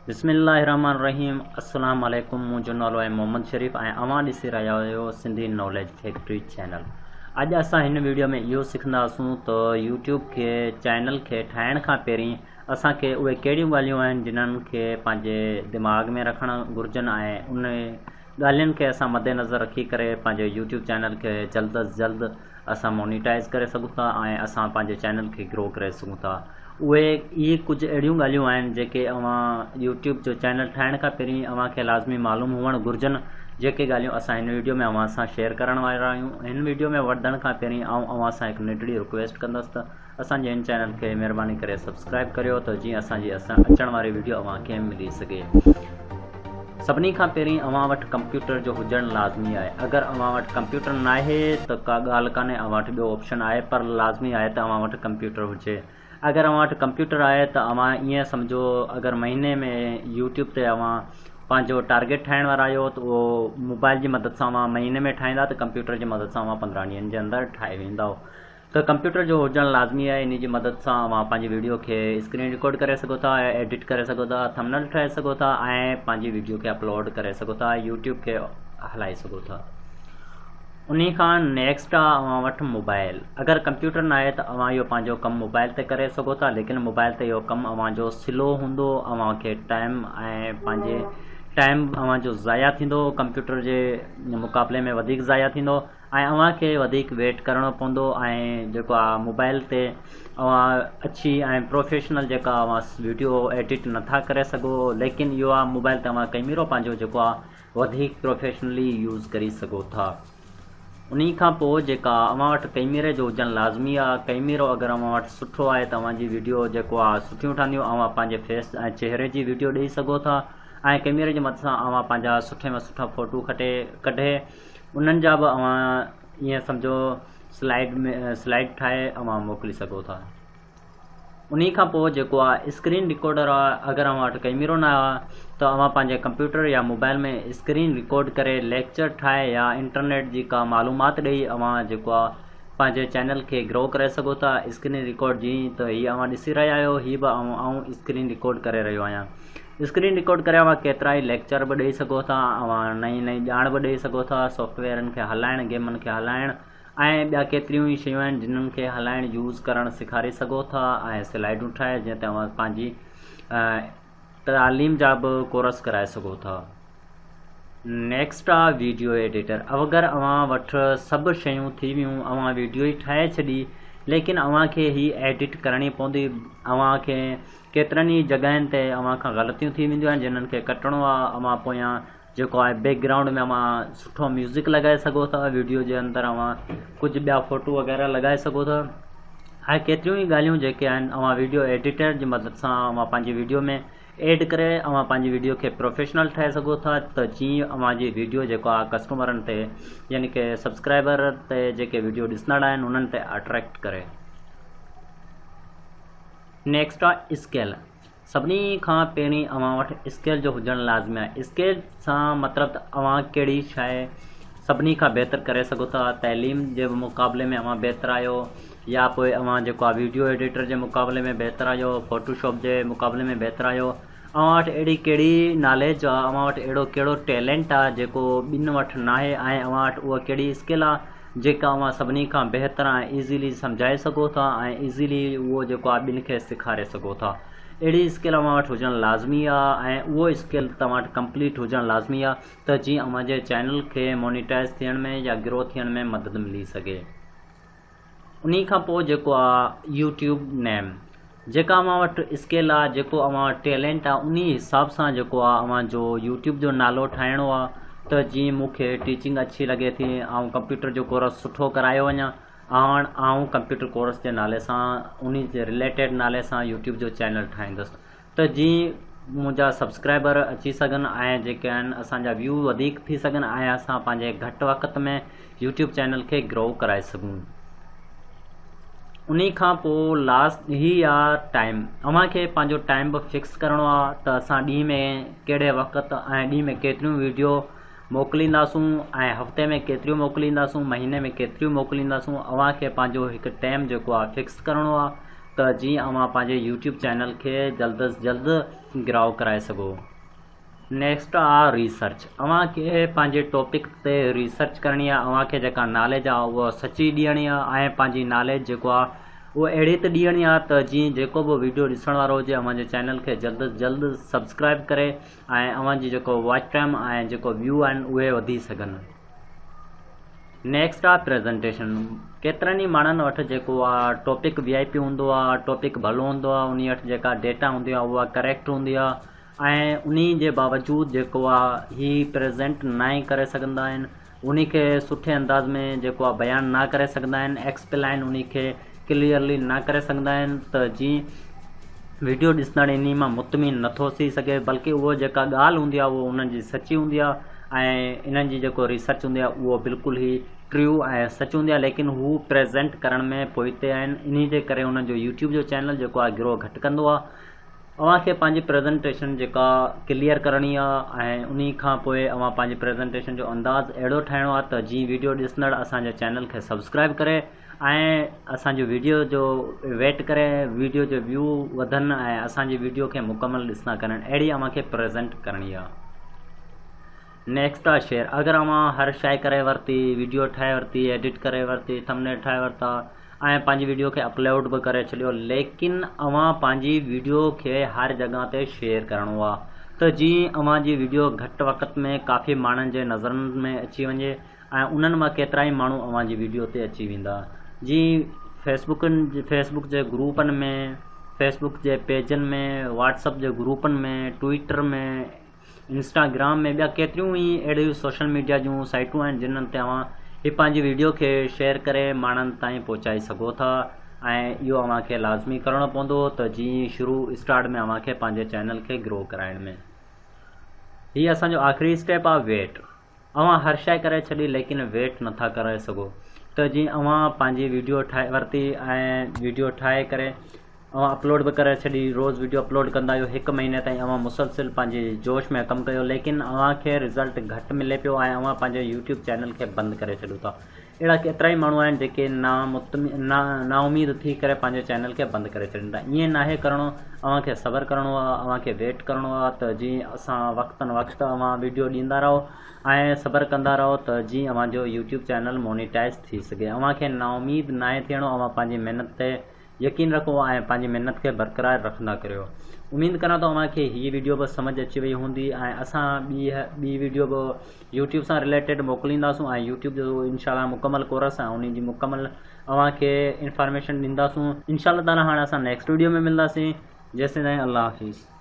बिस्मिल्लाहिर्रहमानिर्रहीम। अस्सलाम वालेकुम। मुंहिंजो नालो आहे मोहम्मद शरीफ़ ऐं अवां ॾिसी रहिया आहियो सिंधी नॉलेज फैक्ट्री चैनल। अॼु असां हिन वीडियो में इहो सिखंदासूं त यूट्यूब खे चैनल खे ठाहिण खां पहिरीं असांखे उहे कहिड़ियूं ॻाल्हियूं आहिनि जिन्हनि खे पंहिंजे दिमाग़ में रखणु घुरिजनि ऐं उन ॻाल्हियुनि खे असां मद्देनज़र रखी करे पंहिंजे यूट्यूब चैनल खे जल्द अज़ जल्द असां मोनिटाइज़ करे सघूं था ऐं असां पंहिंजे चैनल खे ग्रो करे सघूं था। इहे कुझु अहिड़ियूं ॻाल्हियूं आहिनि जेके अवां यूट्यूब जो चैनल ठाहिण खां पहिरीं अव्हांखे लाज़मी मालूम हुअणु घुरिजनि, जेके ॻाल्हियूं असां हिन वीडियो में अव्हां सां शेयर करण वारा आहियूं। हिन वीडियो में वधण खां पहिरीं अव्हां सां हिकु नंढड़ी रिक्वेस्ट कंदुसि त असांजे हिन चैनल खे महिरबानी करे सब्सक्राइब करियो त जीअं असांजी अचण वारी वीडियो अव्हांखे मिली सघे। सभिनी खां पहिरीं अव्हां वटि कंप्यूटर जो हुजणु लाज़मी आहे। अगरि अव्हां वटि कंप्यूटर न आहे त का ॻाल्हि कान्हे, अव्हां वटि ॿियो ऑप्शन आहे, पर लाज़मी आहे त अव्हां वटि कंप्यूटर हुजे। अगरि अव्हां वटि कंप्यूटर आहे त अव्हां ईअं सम्झो, अगरि महीने में यूट्यूब ते अव्हां पंहिंजो टारगेट ठाहिण वारा आहियो त उहो मोबाइल जी मदद सां अव्हां महीने में ठाहींदा त कंप्यूटर जी मदद सां अव्हां 15 ॾींहंनि जे अंदरि ठाहे वेंदा। त कंप्यूटर जो हुजणु लाज़मी आहे। इन जी मदद सां अव्हां पंहिंजी वीडियो खे स्क्रीन रिकॉर्ड करे सघो था, एडिट करे सघो था, थंबनेल ठाहे सघो था ऐं पंहिंजी वीडियो खे अपलोड करे सघो था, यूट्यूब खे हलाए सघो था। उन खां नेक्स्ट आहे अव्हां वटि मोबाइल। अगरि कंप्यूटर न आहे त अव्हां इहो पंहिंजो कमु मोबाइल ते करे सघो था, लेकिन मोबाइल ते इहो कमु अव्हांजो स्लो हूंदो, अव्हांखे टाइम ऐं पंहिंजे टाइम अव्हांजो ज़ाया थींदो, कंप्यूटर जे मुक़ाबले में वधीक ज़ाया थींदो ऐं अव्हांखे वधीक वेट करिणो पवंदो। ऐं जेको आहे मोबाइल ते अव्हां अची ऐं प्रोफेशनल जेका अव्हां वीडियो एडिट नथा करे सघो, लेकिन इहो आहे मोबाइल ते अव्हां कैमरो पंहिंजो जेको आहे वधीक प्रोफेशनली यूज़ करे सघो था। उन खां पोइ जेका अव्हां वटि कैमरे जो हुजणु लाज़मी आहे। कैमरो अगरि अव्हां वटि सुठो आहे त अव्हांजी वीडियो जेको आहे सुठियूं ठहंदियूं, अव्हां पंहिंजे फेस ऐं चहिरे जी वीडियो ॾेई सघो था ऐं कैमरे जी मदद सां अव्हां पंहिंजा सुठे में सुठा फ़ोटू कढे उन्हनि जा बि अव्हां ईअं सम्झो स्लाइड ठाहे अव्हां मोकिले सघो था। उन खां पोइ जेको आहे स्क्रीन रिकॉर्डर आहे। अगरि अव्हां वटि कैमरो न आहे त अव्हां पंहिंजे कंप्यूटर या मोबाइल में स्क्रीन रिकॉर्ड करे लेक्चर ठाहे या इंटरनेट जी का मालूमात ॾेई अव्हां जेको आहे पंहिंजे चैनल खे ग्रो करे सघो था। स्क्रीन रिकॉर्ड जी त हीअ अव्हां ॾिसी रहिया आहियो, हीअ बि आउं स्क्रीन रिकॉर्ड करे रहियो आहियां। स्क्रीन रिकॉर्ड करे अव्हां केतिरा ई लेक्चर बि ॾेई सघो था, अव्हां नई ॼाण बि ॾेई सघो था, सॉफ्टवेयरनि खे हलाइण, गेमनि खे हलाइण ऐं ॿिया केतिरियूं ई शयूं आहिनि जिन्हनि खे हलाइण यूज़ करणु सेखारे सघो था ऐं स्लाइडूं ठाहे जीअं त अव्हां पंहिंजी तालीम जा बि कोर्स कराए सघो था। नेक्स्ट आहे वीडियो एडिटर। अगरि अव्हां वटि सभु शयूं थी वियूं, अव्हां वीडियो ई ठाहे छॾी, लेकिन अव्हांखे हीअ एडिट करणी पवंदी। अव्हांखे केतिरनि ई जॻहियुनि ते अव्हां खां ग़लतियूं थी वेंदियूं आहिनि जिन्हनि खे कटिणो आहे। अव्हां पोयां जेको आहे बैकग्राउंड में अव्हां सुठो म्यूज़िक लॻाए सघो था, वीडियो जे अंदरि अव्हां कुझु ॿिया फ़ोटो वग़ैरह लॻाए सघो था ऐं केतिरियूं ई ॻाल्हियूं जेके आहिनि अव्हां वीडियो एडिटर जी मदद सां अव्हां पंहिंजी वीडियो में एड करे अव्हां पंहिंजी वीडियो खे प्रोफेशनल ठाहे सघो था त जीअं अव्हांजी वीडियो जेको आहे कस्टमरनि ते यानी कि सब्सक्राइबर ते जेके वीडियो ॾिसंदड़ आहिनि उन्हनि ते अट्रैक्ट करे। नेक्स्ट आहे स्केल। सभिनी खां पहिरीं अव्हां वटि स्केल जो हुजणु लाज़मी आहे। स्केल सां मतिलबु त अव्हां कहिड़ी शइ सभिनी खां बहितर करे सघो था। तइलीम जे मुक़ाबले में अव्हां बहितर आहियो या पोइ अव्हां जेको आहे वीडियो एडिटर जे मुक़ाबले में बहितर आहियो, फ़ोटोशॉप जे मुक़ाबले में बहितर आहियो। अव्हां वटि अहिड़ी कहिड़ी नॉलेज आहे, अव्हां वटि अहिड़ो कहिड़ो टैलेंट आहे जेको ॿिनि वटि न आहे ऐं अव्हां वटि उहा कहिड़ी स्किल आहे जेका अव्हां सभिनी खां बहितर ऐं ईज़ीली सम्झाए सघो था ऐं ईज़ीली उहो जेको आहे ॿिनि खे सेखारे सघो था। अहिड़ी स्किल अव्हां वटि हुजणु लाज़मी आहे ऐं उहो स्किल तव्हां वटि कंप्लीट हुजणु लाज़मी आहे त जीअं अव्हांजे चैनल खे मोनिटाइज़ थियण में या ग्रो थियण में मदद मिली सघे। उन खां पोइ जेको आहे यूट्यूब नेम, जेका अव्हां वटि स्किल आहे, जेको अव्हां वटि टैलेंट आहे, उन हिसाब सां जेको आहे अव्हांजो यूट्यूब जो नालो ठाहिणो आहे त जीअं मूंखे टीचिंग अच्छी लॻे थी, ऐं कंप्यूटर जो कोर्स सुठो करायो वञा, आउं कंप्यूटर कोर्स जे नाले सां उन जे रिलेटेड नाले सां यूट्यूब जो चैनल ठाहींदुसि त जीअं मुंहिंजा सब्सक्राइबर अची सघनि ऐं जेके आहिनि असांजा व्यू वधीक थी सघनि ऐं असां पंहिंजे घटि वक़्त में यूट्यूब चैनल खे ग्रो कराए सघूं। उन खां पोइ लास्ट ही आहे टाइम। अव्हांखे पंहिंजो टाइम बि फिक्स करिणो आहे त असां ॾींहं में कहिड़े वक़्त ऐं ॾींहं में केतिरियूं वीडियो मोकिलींदासूं ऐं हफ़्ते में केतिरियूं मोकिलींदासूं, महीने में केतिरियूं मोकिलींदासूं। अव्हांखे पंहिंजो हिकु टाइम जेको आहे फिक्स करिणो आहे त जीअं अवां पंहिंजे यूट्यूब चैनल खे जल्द अज़ जल्द ग्रो कराए सघो। नेक्स्ट आहे रिसर्च। अवां खे पंहिंजे टॉपिक ते रिसर्च करणी आहे। अवां खे जेका नॉलेज आहे उहा सची ॾियणी आहे ऐं पंहिंजी नॉलेज जेको आहे उहा अहिड़ी त ॾियणी आहे त जीअं जेको बि वीडियो ॾिसण वारो हुजे अव्हांजे चैनल खे जल्द अज़ जल्द सब्सक्राइब करे ऐं अव्हांजी जेको वॉच टाइम ऐं जेको व्यू आहिनि उहे वधी सघनि। नेक्स्ट आहे प्रेज़ेंटेशन। केतिरनि ई माण्हुनि वटि जेको आहे टॉपिक VIP हूंदो आहे, टॉपिक भलो हूंदो आहे, उन वटि जेका डेटा हूंदी आहे उहा करेक्ट हूंदी आहे ऐं उन जे बावजूदु जेको आहे ही प्रेज़ेंट न ई करे सघंदा आहिनि, उन खे सुठे अंदाज़ में जेको आहे बयानु न करे सघंदा आहिनि, एक्सप्लेन उन खे क्लियरली न करे सघंदा आहिनि त जीअं वीडियो ॾिसंदड़ इन मां मुतमिन नथो थी सघे, बल्कि उहो जेका ॻाल्हि हूंदी आहे उहा उन्हनि जी सची हूंदी आहे ऐं इन्हनि जी जेको रिसर्च हूंदी आहे उहो बिल्कुलु ई ट्रू ऐं सच हूंदी आहे, लेकिन हू प्रेज़ेंट करण में पोइते आहिनि। इन जे करे उन्हनि जो यूट्यूब जो चैनल जेको आहे ग्रो घटि कंदो आहे। अव्हां खे पंहिंजी प्रेज़ेंटेशन जेका क्लियर करणी आहे ऐं उन खां पोइ अव्हां पंहिंजी प्रेज़ेंटेशन जो अंदाज़ अहिड़ो ठाहिणो आहे त जीअं वीडियो ॾिसंदड़ असांजे चैनल खे सब्सक्राइब करे ऐं असांजो वीडियो जो वेट करे, वीडियो जो व्यू वधनि ऐं असांजी वीडियो खे मुकमल ॾिसंदा करनि, अहिड़ी अव्हां खे प्रेज़ेंट करणी आहे। नेक्स्ट आहे शेयर। अगरि अव्हां हर शइ करे वरिती, वीडियो ठाहे वरिती, एडिट करे वरिती, थंबनेल ठाहे वरिता ऐं पंहिंजी वीडियो खे अपलोड बि करे छॾियो, लेकिन अव्हां पंहिंजी वीडियो खे हर जॻह ते शेयर करिणो आहे त जीअं अव्हांजी वीडियो घटि वक़्त में काफ़ी माण्हुनि जे नज़रनि में अची वञे ऐं उन्हनि मां केतिरा ई माण्हू अव्हांजी वीडियो ते अची वेंदा। जीअं फेसबुक जे ग्रुपनि में, फेसबुक जे पेजनि में, व्हाट्सअप जे ग्रुपनि में, ट्विटर में, इंस्टाग्राम में, ॿिया केतिरियूं ई अहिड़ियूं सोशल मीडिया जूं साइटूं आहिनि जिन्हनि ते अव्हां ही पंहिंजी वीडियो खे शेयर करे माण्हुनि ताईं पहुचाए सघो था ऐं इहो अव्हां खे लाज़मी करिणो पवंदो त जीअं शुरू स्टार्ट में अव्हां खे पंहिंजे चैनल खे ग्रो कराइण में। हीअ असांजो आख़िरी स्टेप आहे वेट। अव्हां हर शइ करे छॾी लेकिन वेट नथा करे सघो त जीअं अव्हां पंहिंजी वीडियो ठाहे वरिती ऐं वीडियो ठाहे करे अव्हां अपलोड बि करे छॾी, रोज़ वीडियो अपलोड कंदा आहियो, 1 महीने ताईं अव्हां मुसलसिल पंहिंजे जोश में कमु कयो, लेकिन अव्हां खे रिज़ल्ट घटि मिले पियो ऐं अव्हां पंहिंजे यूट्यूब चैनल खे बंदि करे छॾियो था। अहिड़ा केतिरा ई माण्हू आहिनि जेके नाउमीद थी करे पंहिंजे चैनल खे बंदि करे छॾीनि था। ईअं नाहे करिणो, अव्हां खे सब्र करिणो आहे, अव्हां खे वेट करिणो आहे त जीअं असां वक़्तनि वक़्तु अव्हां वीडियो ॾींदा रहो ऐं सब्र कंदा रहो त जीअं अव्हांजो यूट्यूब चैनल मोनीटाइज़ थी सघे। अव्हां खे नाउमीद नाहे थियणो, अव्हां पंहिंजी महिनत ते यकीन रखो ऐं पंहिंजी महिनत खे बरक़रार रखंदा करियो। उमेद करां थो अव्हां खे हीअ वीडियो बि सम्झ अची वई हूंदी ऐं असां ॿी वीडियो बि यूट्यूब सां रिलेटेड मोकिलींदासूं ऐं यूट्यूब जो इंशाल्लाह मुकमल कोर्स आहे, उन जी मुकमल अव्हां खे इंफॉर्मेशन ॾींदासूं। इंशाल्लाह ताला हाणे असां नेक्स्ट वीडियो में मिलंदासीं। जेसिताईं अल्लाह हाफ़िज़।